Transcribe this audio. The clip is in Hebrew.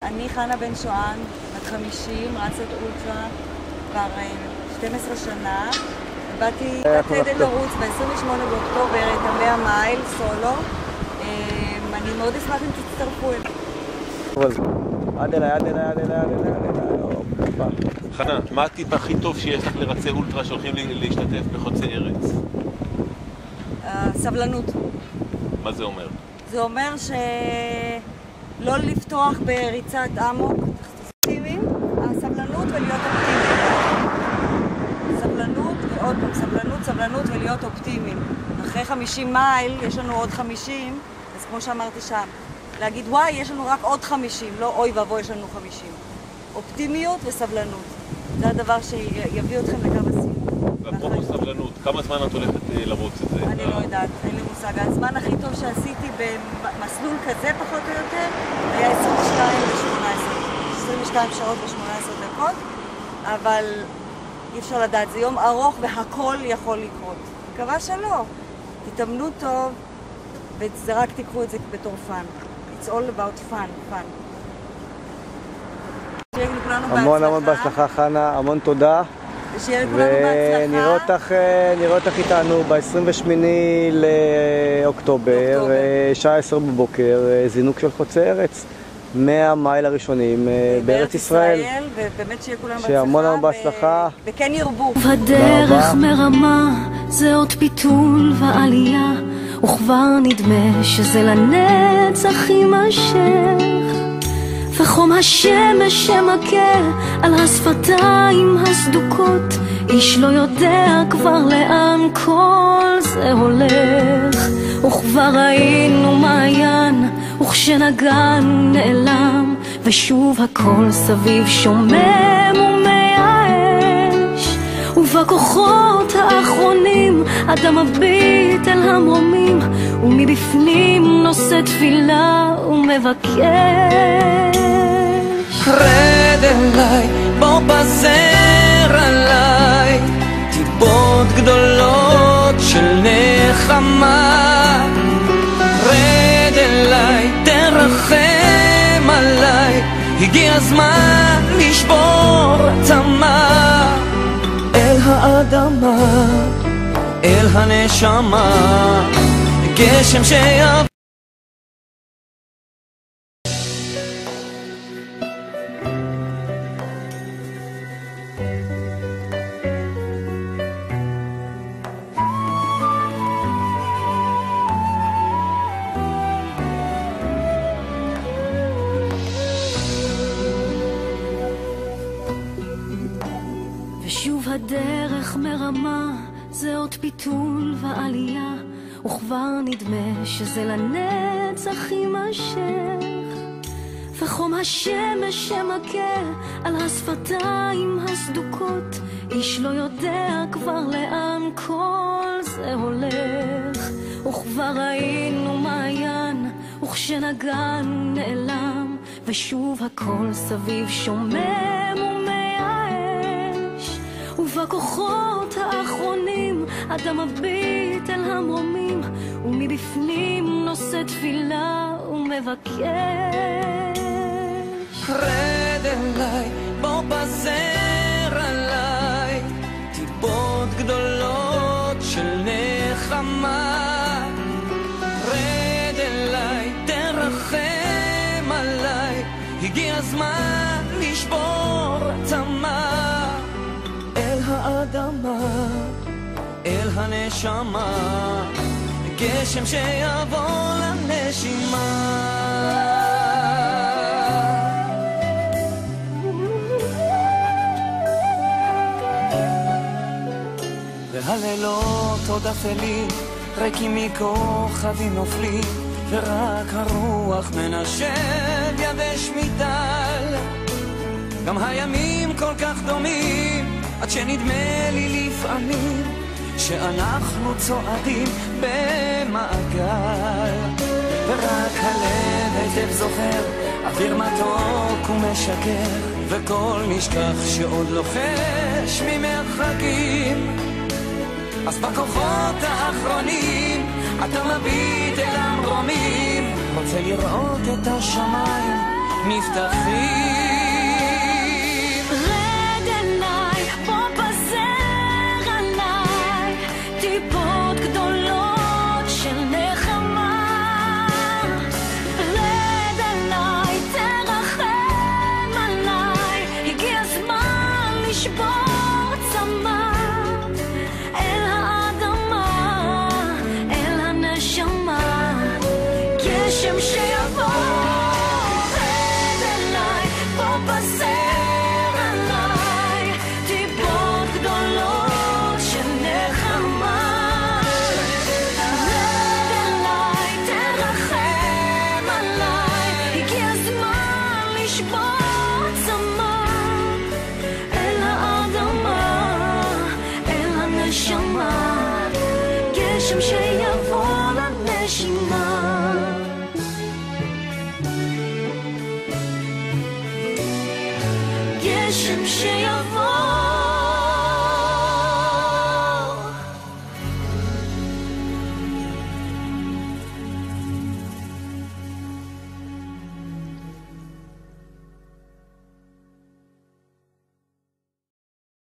אני חנה בן שואן, בת 50, רצת אולטרה כבר 12 שנה. באתי לתת לרוץ ב-28 באוקטובר את ה-100 מייל סולו. אני מאוד אשמח אם תצטרפו אליי. עד אליי. חנה, מה הטיפ הכי טוב שיש לך לרצי אולטרה שהולכים להשתתף בחוצה ארץ? סבלנות. מה זה אומר? זה אומר שלא לפתוח בריצת אמוק, הסבלנות ולהיות אופטימיים. סבלנות ועוד פעם סבלנות ולהיות אופטימיים. אחרי 50 מייל יש לנו עוד 50, אז כמו שאמרתי שם, להגיד וואי יש לנו רק עוד 50, לא אוי ואבוי יש לנו 50. אופטימיות וסבלנות. זה הדבר שיביא אתכם לקו הסיום. ואפרופו סבלנות, כמה זמן את הולכת לרוץ את זה? אני לא יודעת, אין לי מושג. הזמן הכי טוב שעשיתי במסלול כזה פחות או יותר היה 22 שעות ו-18 דקות, אבל אי אפשר לדעת, זה יום ארוך והכל יכול לקרות. מקווה שלא. תתאמנו טוב ורק תיקחו את זה בתור פן. It's all about fun. המון בהצלחה חנה, המון תודה. ושיהיה לכולנו בהצלחה. ונראה אותך איתנו ב-28 לאוקטובר, שעה 10 בבוקר, זינוק של חוצה ארץ. 100 מייל הראשונים בארץ ישראל. ובאמת שיהיה כולם בהצלחה. שהמון בהצלחה. וכן ירבו. בדרך מרמה זה עוד פיתול ועלייה, וכבר נדמה שזה לנצח יימשך, וחום השמש שמכה על השפתיים הסדוקות, איש לא יודע כבר לאן כל זה הולך. וכבר ראינו מעיין, וכשנגן נעלם, ושוב הכל סביב שומם ומייאש, ובכוחות האחרונים אדם מביט אל המרומים, ומבפנים נושא תפילה ומבקש. רד אליי, בוא בזר עליי, טיפות גדולות של נחמה. רד אליי, תרחם עליי, הגיע הזמן לשבור צמא. אל האדמה, אל הנשמה, גשם שיבוא. ושוב הדרך מרמה, זה עוד פיתול ועלייה, וכבר נדמה שזה לנצח יימשך, וחום השמש שמכה על השפתיים הסדוקות, איש לא יודע כבר לאן כל זה הולך. וכבר ראינו מעיין, וכשנגן נעלם, ושוב הכל סביב שומם ומייאש, ובכוחות האחרונים אדם מביט אל המרומים, ומבפנים נושא תפילה ומבקש. רד אליי, בוא בזר עליי, טיפות גדולות של נחמה. רד אליי, תרחם עליי, הגיע הזמן לשבור צמא. אל האדמה, אל הנשמה, גשם שיבוא לנשימה. והלילות עוד אפלים, ריקים מכוכבים נופלים, ורק הרוח מנשב יבש מדל. גם הימים כל כך דומים, עד שנדמה לי לפעמים שאנחנו צועדים במעגל, ורק הלב היטב זוכר אוויר מתוק ומשקר, וכל נשכח שעוד לוחש ממרחקים. אז בכוחות האחרונים אתה מביט אל המרומים, רוצה לראות את השמיים מבטחים. רד אליי, בוא פזר עליי טיפות גדולות של נחמה. רד אליי, תרחם עליי, הגיע הזמן לשבור צמא אל האדמה, אל הנשמה, גשם שיבוא. רד אליי, בוא פזר עליי טיפות גדולות של נחמה. רד אליי, תרחם עליי, הגיע הזמן לשבור צמא אל האדמה, אל הנשמה, גשם שיבוא לנשימה. גשם שיבוא